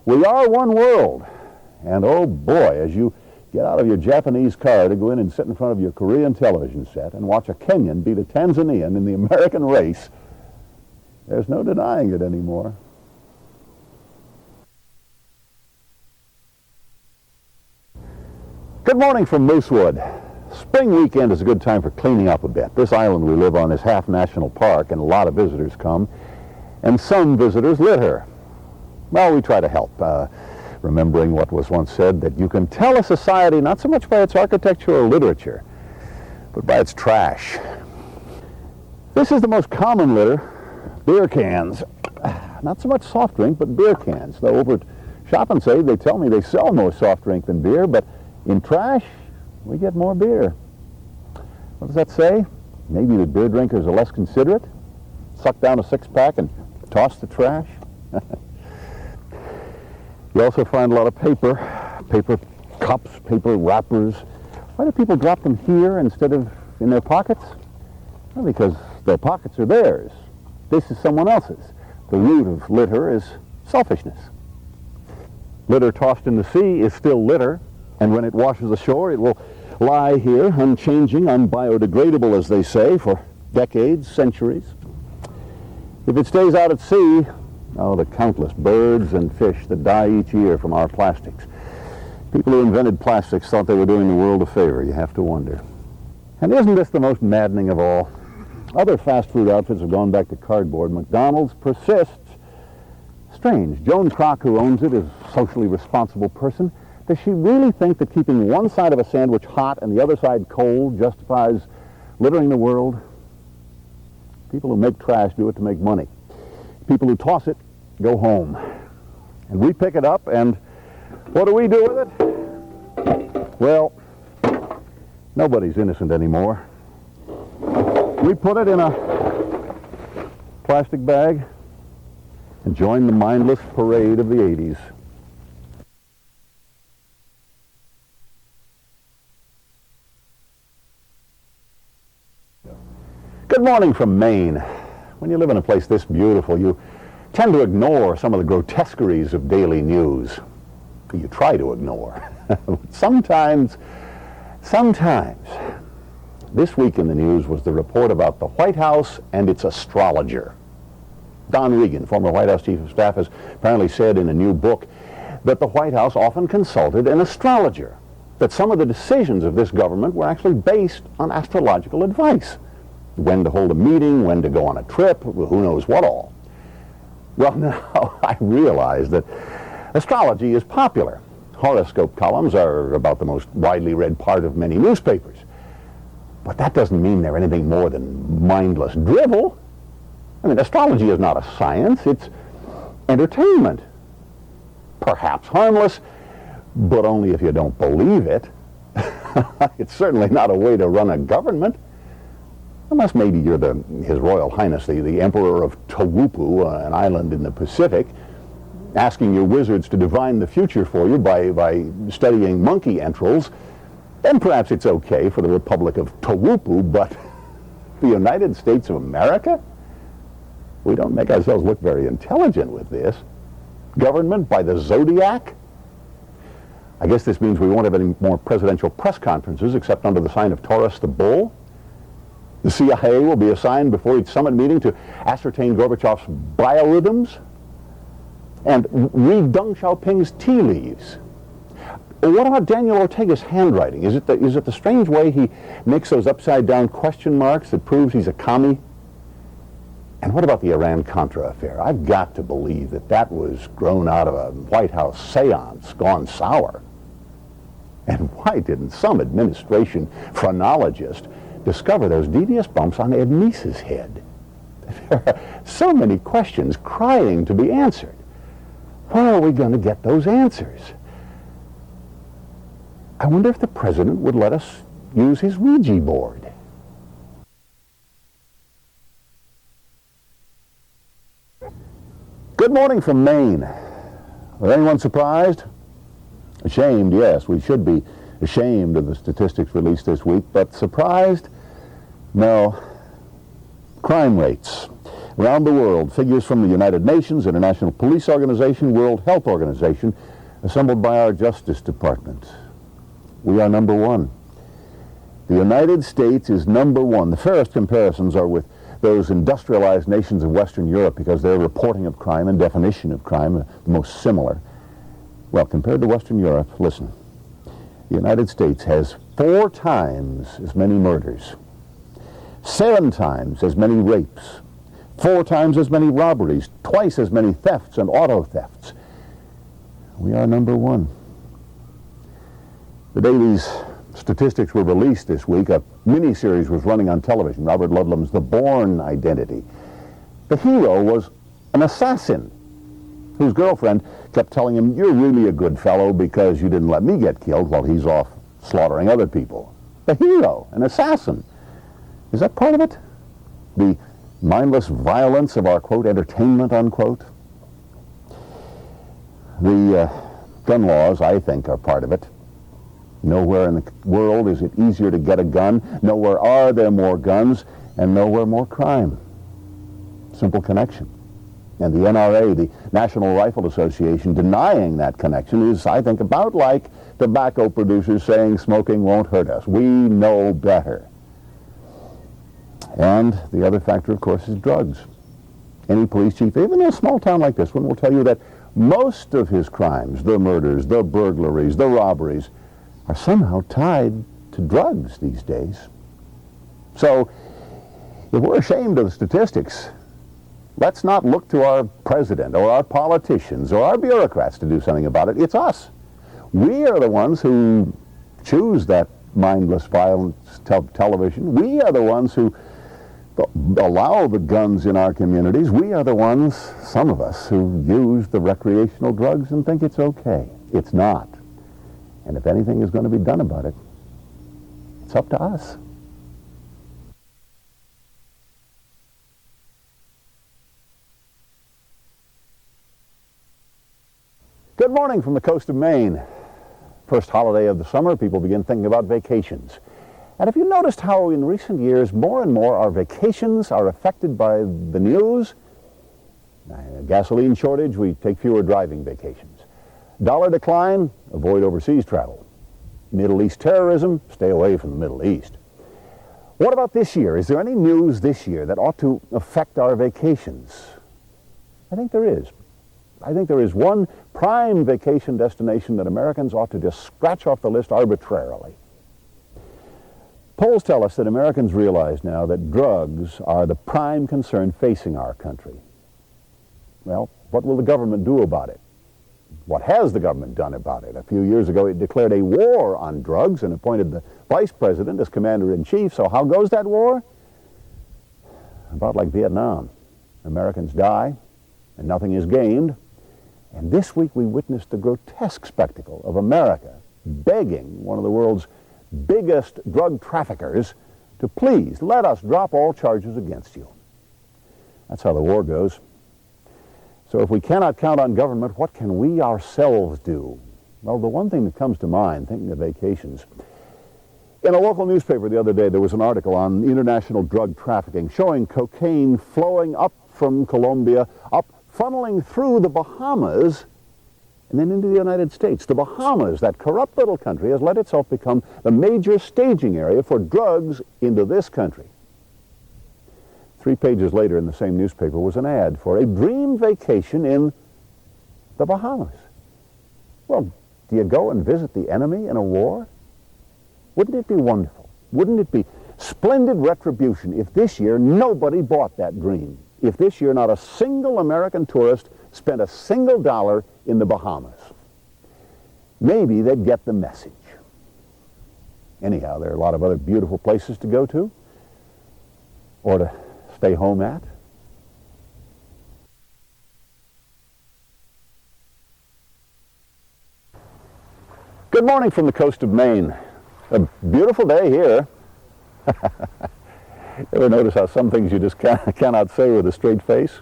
we are one world. And oh boy, as you get out of your Japanese car to go in and sit in front of your Korean television set and watch a Kenyan beat a Tanzanian in the American race, there's no denying it anymore. Good morning from Moosewood. Spring weekend is a good time for cleaning up a bit. This island we live on is half national park, and a lot of visitors come, and some visitors litter. Well, we try to help, remembering what was once said, that you can tell a society not so much by its architecture or literature, but by its trash. This is the most common litter, beer cans. Not so much soft drink, but beer cans. Though over at Shop and Save, they tell me they sell more soft drink than beer, but in trash, we get more beer. What does that say? Maybe the beer drinkers are less considerate? Suck down a six-pack and toss the trash? You also find a lot of paper cups, paper wrappers. Why do people drop them here instead of in their pockets? Well, because their pockets are theirs. This is someone else's. The root of litter is selfishness. Litter tossed in the sea is still litter, and when it washes ashore, it will lie here, unchanging, unbiodegradable, as they say, for decades, centuries. If it stays out at sea, oh, the countless birds and fish that die each year from our plastics. People who invented plastics thought they were doing the world a favor, you have to wonder. And isn't this the most maddening of all? Other fast food outfits have gone back to cardboard. McDonald's persists. Strange. Joan Kroc, who owns it, is a socially responsible person. Does she really think that keeping one side of a sandwich hot and the other side cold justifies littering the world? People who make trash do it to make money. People who toss it go home. And we pick it up, and what do we do with it? Well, nobody's innocent anymore. We put it in a plastic bag and join the mindless parade of the 80s. Good morning from Maine. When you live in a place this beautiful, you tend to ignore some of the grotesqueries of daily news. You try to ignore. Sometimes. This week in the news was the report about the White House and its astrologer. Don Regan, former White House Chief of Staff, has apparently said in a new book that the White House often consulted an astrologer, that some of the decisions of this government were actually based on astrological advice. When to hold a meeting, when to go on a trip, who knows what all. Well, now I realize that astrology is popular. Horoscope columns are about the most widely read part of many newspapers. But that doesn't mean they're anything more than mindless drivel. I mean, astrology is not a science, it's entertainment. Perhaps harmless, but only if you don't believe it. It's certainly not a way to run a government. Unless maybe you're His Royal Highness, the Emperor of Tawupu, an island in the Pacific, asking your wizards to divine the future for you by studying monkey entrails, then perhaps it's okay for the Republic of Tawupu, but the United States of America? We don't make ourselves look very intelligent with this. Government by the zodiac? I guess this means we won't have any more presidential press conferences except under the sign of Taurus the Bull. The CIA will be assigned before each summit meeting to ascertain Gorbachev's biorhythms and read Deng Xiaoping's tea leaves. What about Daniel Ortega's handwriting? Is it the strange way he makes those upside-down question marks that proves he's a commie? And what about the Iran-Contra affair? I've got to believe that was grown out of a White House seance gone sour. And why didn't some administration phrenologist discover those devious bumps on Ed Meese's head? There are so many questions crying to be answered. Where are we going to get those answers? I wonder if the president would let us use his Ouija board. Good morning from Maine. Was anyone surprised? Ashamed, yes. We should be ashamed of the statistics released this week, but surprised? No. Crime rates. Around the world, figures from the United Nations, International Police Organization, World Health Organization, assembled by our Justice Department. We are number one. The United States is number one. The fairest comparisons are with those industrialized nations of Western Europe because their reporting of crime and definition of crime are the most similar. Well, compared to Western Europe, listen, the United States has 4 times as many murders, 7 times as many rapes, 4 times as many robberies, twice as many thefts and auto thefts. We are number one. The day these statistics were released this week, a miniseries was running on television, Robert Ludlum's The Bourne Identity. The hero was an assassin whose girlfriend kept telling him, "You're really a good fellow because you didn't let me get killed," while he's off slaughtering other people. The hero, an assassin. Is that part of it? The mindless violence of our, quote, entertainment, unquote? The gun laws, I think, are part of it. Nowhere in the world is it easier to get a gun. Nowhere are there more guns, and nowhere more crime. Simple connection. And the NRA, the National Rifle Association, denying that connection is, I think, about like tobacco producers saying smoking won't hurt us. We know better. And the other factor, of course, is drugs. Any police chief, even in a small town like this one, will tell you that most of his crimes, the murders, the burglaries, the robberies, are somehow tied to drugs these days. So, if we're ashamed of the statistics, let's not look to our president or our politicians or our bureaucrats to do something about it. It's us. We are the ones who choose that mindless violence television. We are the ones who allow the guns in our communities. We are the ones, some of us, who use the recreational drugs and think it's okay. It's not. And if anything is going to be done about it, it's up to us. Good morning from the coast of Maine. First holiday of the summer, people begin thinking about vacations. And have you noticed how in recent years, more and more our vacations are affected by the news? Gasoline shortage, we take fewer driving vacations. Dollar decline, avoid overseas travel. Middle East terrorism, stay away from the Middle East. What about this year? Is there any news this year that ought to affect our vacations? I think there is. I think there is one prime vacation destination that Americans ought to just scratch off the list arbitrarily. Polls tell us that Americans realize now that drugs are the prime concern facing our country. Well, what will the government do about it? What has the government done about it? A few years ago, it declared a war on drugs and appointed the vice president as commander-in-chief. So how goes that war? About like Vietnam. Americans die, and nothing is gained. And this week we witnessed the grotesque spectacle of America begging one of the world's biggest drug traffickers to please let us drop all charges against you. That's how the war goes. So if we cannot count on government, what can we ourselves do? Well, the one thing that comes to mind, thinking of vacations, in a local newspaper the other day, there was an article on international drug trafficking showing cocaine flowing up from Colombia, up, funneling through the Bahamas, and then into the United States. The Bahamas, that corrupt little country, has let itself become the major staging area for drugs into this country. 3 pages later in the same newspaper was an ad for a dream vacation in the Bahamas. Well, do you go and visit the enemy in a war? Wouldn't it be wonderful? Wouldn't it be splendid retribution if this year nobody bought that dream? If this year not a single American tourist spent a single dollar in the Bahamas? Maybe they'd get the message. Anyhow, there are a lot of other beautiful places to go to, or to stay home at. Good morning from the coast of Maine. A beautiful day here. Ever notice how some things you just cannot say with a straight face?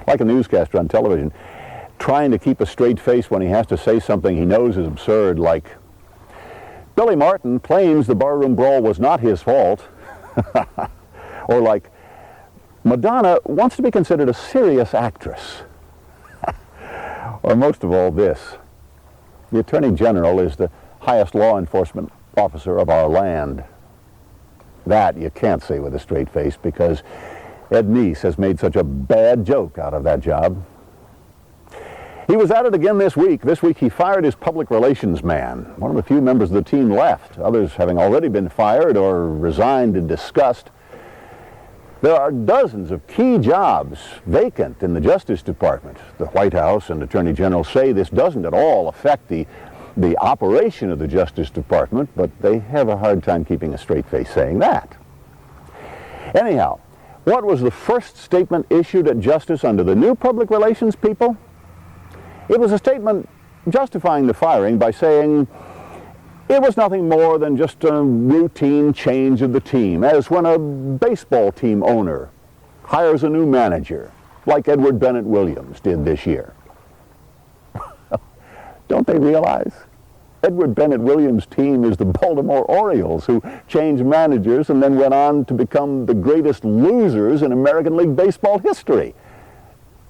Like a newscaster on television, trying to keep a straight face when he has to say something he knows is absurd, like, Billy Martin claims the barroom brawl was not his fault. Or like, Madonna wants to be considered a serious actress. Or most of all this, the Attorney General is the highest law enforcement officer of our land. That you can't say with a straight face because Ed Meese has made such a bad joke out of that job. He was at it again this week. This week he fired his public relations man. One of the few members of the team left, others having already been fired or resigned in disgust. There are dozens of key jobs vacant in the Justice Department. The White House and Attorney General say this doesn't at all affect the operation of the Justice Department, but they have a hard time keeping a straight face saying that. Anyhow, what was the first statement issued at Justice under the new public relations people? It was a statement justifying the firing by saying it was nothing more than just a routine change of the team, as when a baseball team owner hires a new manager, like Edward Bennett Williams did this year. Don't they realize? Edward Bennett Williams' team is the Baltimore Orioles, who changed managers and then went on to become the greatest losers in American League Baseball history.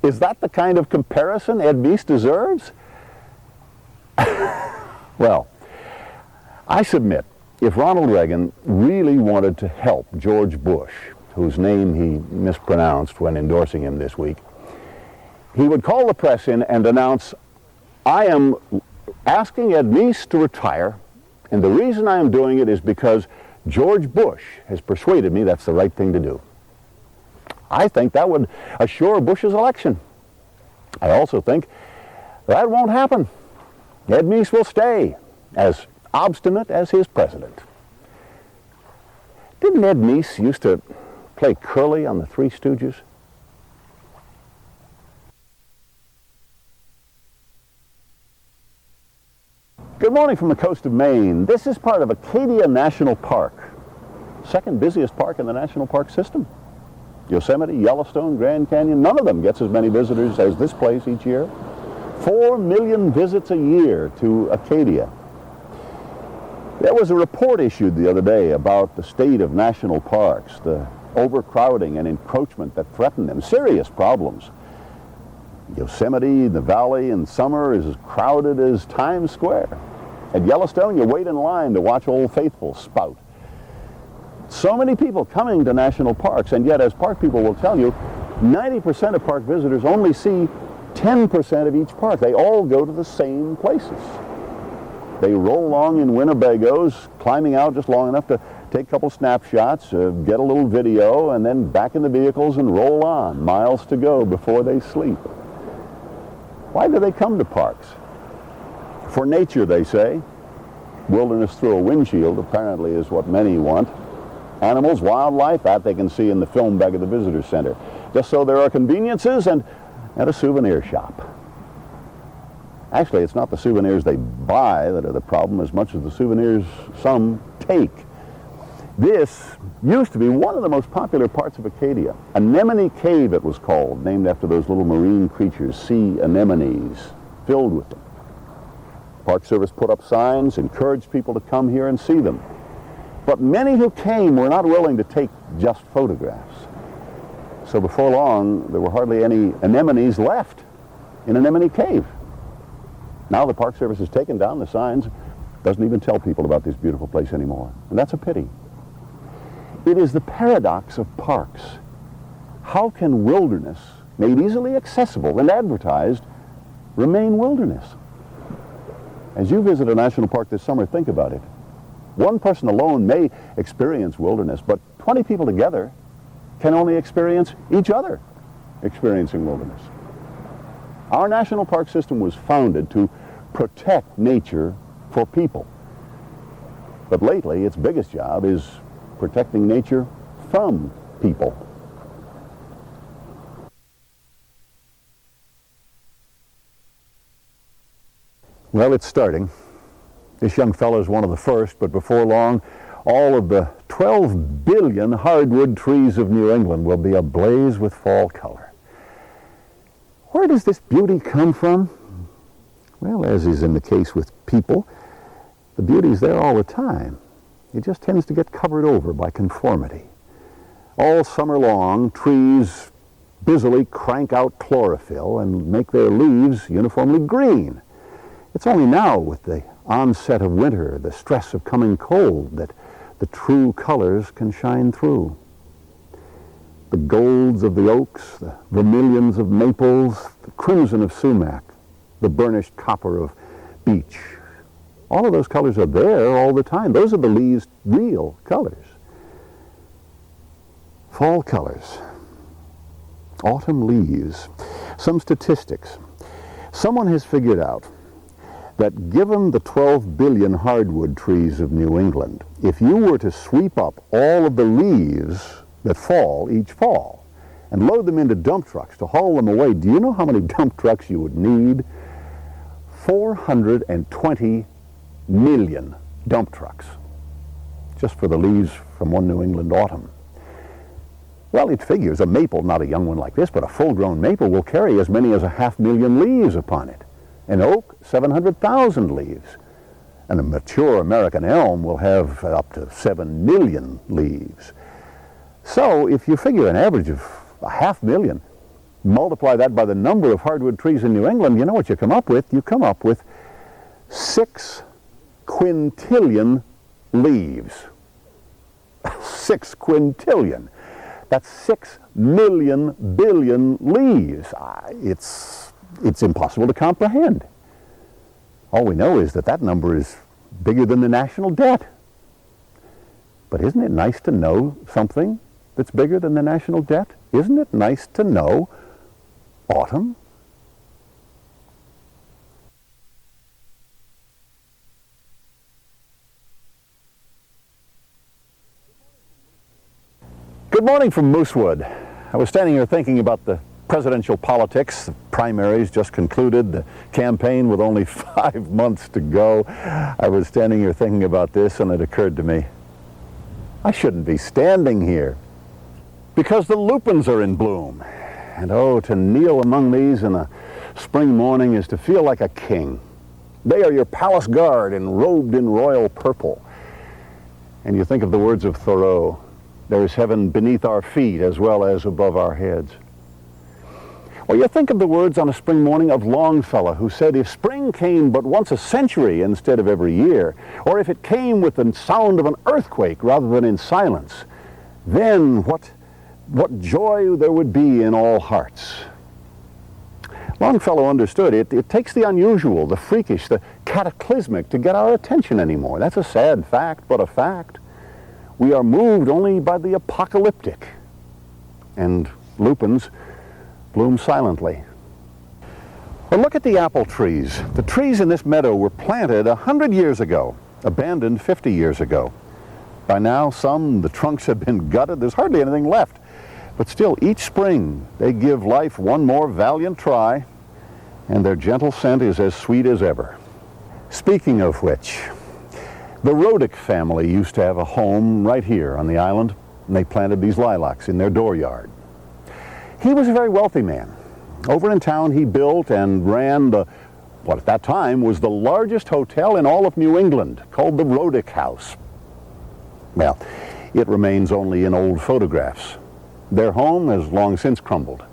Is that the kind of comparison Ed Meese deserves? Well, I submit, if Ronald Reagan really wanted to help George Bush, whose name he mispronounced when endorsing him this week, he would call the press in and announce, I am asking Ed Meese to retire, and the reason I am doing it is because George Bush has persuaded me that's the right thing to do. I think that would assure Bush's election. I also think that won't happen. Ed Meese will stay as obstinate as his president. Didn't Ed Meese used to play Curly on the Three Stooges? Good morning from the coast of Maine. This is part of Acadia National Park, second busiest park in the national park system. Yosemite, Yellowstone, Grand Canyon, none of them gets as many visitors as this place each year. 4 million visits a year to Acadia. There was a report issued the other day about the state of national parks, the overcrowding and encroachment that threaten them, serious problems. Yosemite, the valley in summer is as crowded as Times Square. At Yellowstone, you wait in line to watch Old Faithful spout. So many people coming to national parks, and yet, as park people will tell you, 90% of park visitors only see 10% of each park. They all go to the same places. They roll along in Winnebagos, climbing out just long enough to take a couple snapshots, get a little video, and then back in the vehicles and roll on, miles to go before they sleep. Why do they come to parks? For nature, they say. Wilderness through a windshield apparently is what many want. Animals, wildlife, that they can see in the film back at the visitor center. Just so there are conveniences and a souvenir shop. Actually, it's not the souvenirs they buy that are the problem as much as the souvenirs some take. This used to be one of the most popular parts of Acadia. Anemone Cave, it was called, named after those little marine creatures, sea anemones, filled with them. Park Service put up signs, encouraged people to come here and see them. But many who came were not willing to take just photographs. So before long, there were hardly any anemones left in Anemone Cave. Now the Park Service has taken down the signs, doesn't even tell people about this beautiful place anymore. And that's a pity. It is the paradox of parks. How can wilderness, made easily accessible and advertised, remain wilderness? As you visit a national park this summer, think about it. One person alone may experience wilderness, but 20 people together can only experience each other experiencing wilderness. Our national park system was founded to protect nature for people. But lately, its biggest job is protecting nature from people. Well, it's starting. This young fellow is one of the first, but before long, all of the 12 billion hardwood trees of New England will be ablaze with fall color. Where does this beauty come from? Well, as is in the case with people, the beauty's there all the time. It just tends to get covered over by conformity. All summer long, trees busily crank out chlorophyll and make their leaves uniformly green. It's only now, with the onset of winter, the stress of coming cold, that the true colors can shine through. The golds of the oaks, the vermilions of maples, the crimson of sumac, the burnished copper of beech. All of those colors are there all the time. Those are the leaves' real colors. Fall colors. Autumn leaves. Some statistics. Someone has figured out that given the 12 billion hardwood trees of New England, if you were to sweep up all of the leaves that fall each fall and load them into dump trucks to haul them away, do you know how many dump trucks you would need? 420 million dump trucks just for the leaves from one New England autumn. Well, it figures a maple, not a young one like this, but a full-grown maple will carry as many as 500,000 leaves upon it. An oak, 700,000 leaves. And a mature American elm will have up to 7 million leaves. So if you figure an average of 500,000, multiply that by the number of hardwood trees in New England, you know what you come up with? You come up with 6 quintillion leaves. 6 quintillion. That's 6 million billion leaves. It's impossible to comprehend. All we know is that that number is bigger than the national debt. But isn't it nice to know something that's bigger than the national debt? Isn't it nice to know autumn? Good morning from Moosewood. I was standing here thinking about the presidential politics. The primaries just concluded, the campaign with only 5 months to go. I was standing here thinking about this, and it occurred to me, I shouldn't be standing here because the lupins are in bloom. And oh, to kneel among these in a spring morning is to feel like a king. They are your palace guard, enrobed in royal purple. And you think of the words of Thoreau, there is heaven beneath our feet as well as above our heads. Or you think of the words on a spring morning of Longfellow, who said, if spring came but once a century instead of every year, or if it came with the sound of an earthquake rather than in silence, then what joy there would be in all hearts. Longfellow understood it takes the unusual, the freakish, the cataclysmic to get our attention anymore. That's a sad fact, but a fact. We are moved only by the apocalyptic. And lupins bloom silently. Well, look at the apple trees. The trees in this meadow were planted 100 years ago, abandoned 50 years ago. By now, the trunks have been gutted. There's hardly anything left. But still, each spring, they give life one more valiant try. and their gentle scent is as sweet as ever. Speaking of which, the Rodick family used to have a home right here on the island, and they planted these lilacs in their dooryard. He was a very wealthy man. Over in town, he built and ran what at that time was the largest hotel in all of New England, called the Rodick House. Well, it remains only in old photographs. Their home has long since crumbled.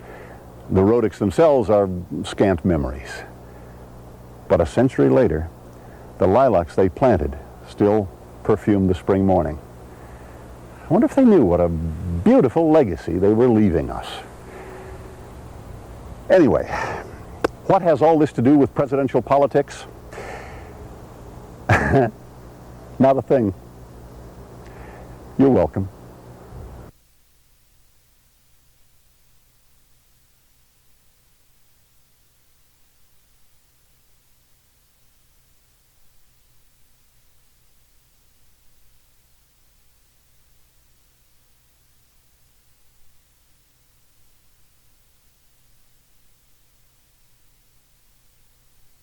The Rodicks themselves are scant memories. But a century later, the lilacs they planted still perfume the spring morning. I wonder if they knew what a beautiful legacy they were leaving us. Anyway, what has all this to do with presidential politics? Not a thing. You're welcome.